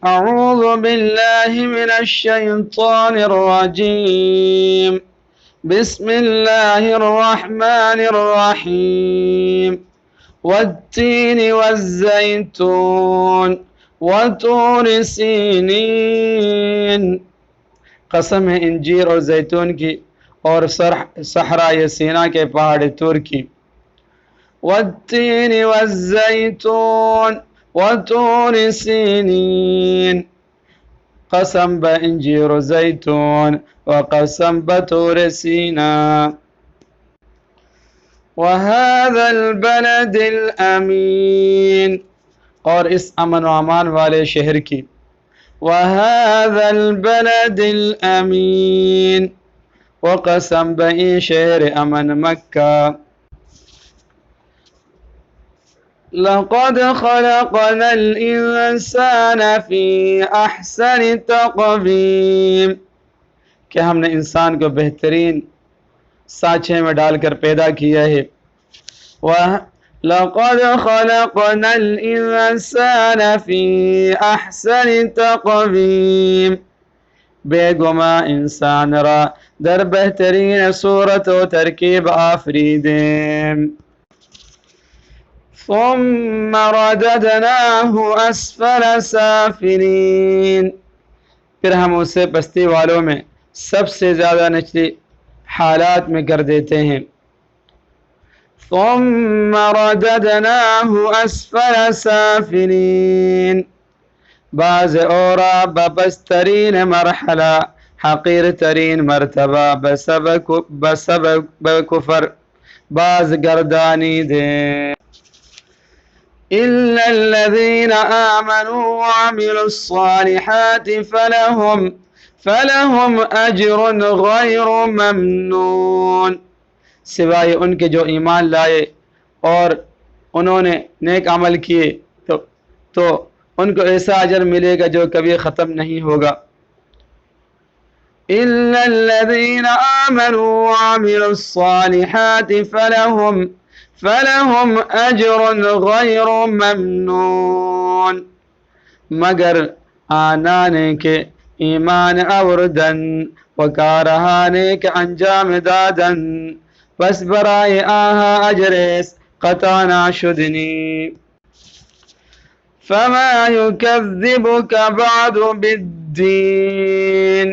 أعوذ بالله من الشيطان الرجيم بسم الله الرحمن الرحيم والتين والزيتون وطور سينين قسم है इंजीर और जैतून की और सहरा ये सीना के पहाड़ तूर की। والتين والزيتون وطور سينين قسم بإنجير زيتون وقسم بطور سيناء وهذا البلد الأمين और इस अमन व अमान वाले शहर की। वहाज़ा البلد الأمين वक़सम बई शहर अमन मक्का। लक़द ख़लक़नल इंसान फ़ी अहसन तक़वीम कि हमने इंसान को बेहतरीन साँचे में डालकर पैदा किया है। वह लक़द ख़लक़नल इंसान फ़ी अहसन तक़वीम बेगुमा इंसान रा दर बेहतरीन सूरत व तरकीब आफरीदें। ثم رددناه أسفل سافلين फिर हम उसे बस्ती वालों में सबसे ज़्यादा निचली हालात में कर देते हैं। ثم رددناه أسفل سافلين बाज़ और बबस्तरीन मरहला हक़ीर तरीन मरतबा बसबब कुफर बाज़ गर्दानी दें। इल्लल्लज़ीना आमनू व अमिलुस्सालिहात फलहुम अज्रुन गैरु ममनून सिवाय उनके जो ईमान लाए और उन्होंने नेक अमल किए तो उनको ऐसा अजर मिलेगा जो कभी ख़त्म नहीं होगा। इल्लल्लज़ीना आमनू व अमिलुस्सालिहात फलहुम अज्रुन गैरु ममनून मगर आनाने के ईमान अवरदन वकारहाने के अंजाम दादन बस बराए आहा अजरेस कताना शुदनी। फमा युकज़्ज़िबुका बअदु बिद्दीन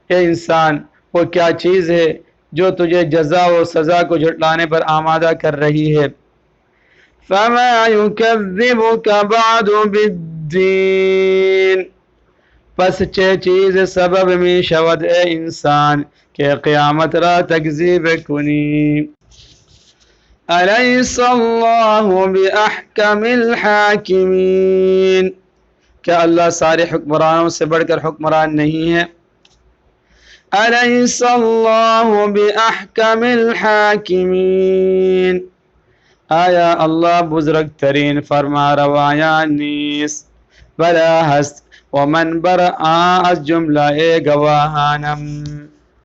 ये इंसान वो क्या चीज़ है जो तुझे जज़ा व सज़ा को झुटलाने पर आमादा कर रही है। फमा युकज़्ज़िबुका बअदु बिद्दीन पस चे चीज़ सबब में शवद ए इंसान के क़यामत रा तकज़ीब कुनी। अलैहिस्सलाहु बिअहकमिल हाकिमीन क्या अल्लाह सारे हुक्मरानों से बढ़कर हुक्मरान नहीं है। अलैहिस्सलाहु बिअहकमिल हाकिमीन आया अल्लाह बुज़ुर्ग तरीन फरमा रवाया नीस बला हस्त वमन बर आज जुमला ए गवाहानम।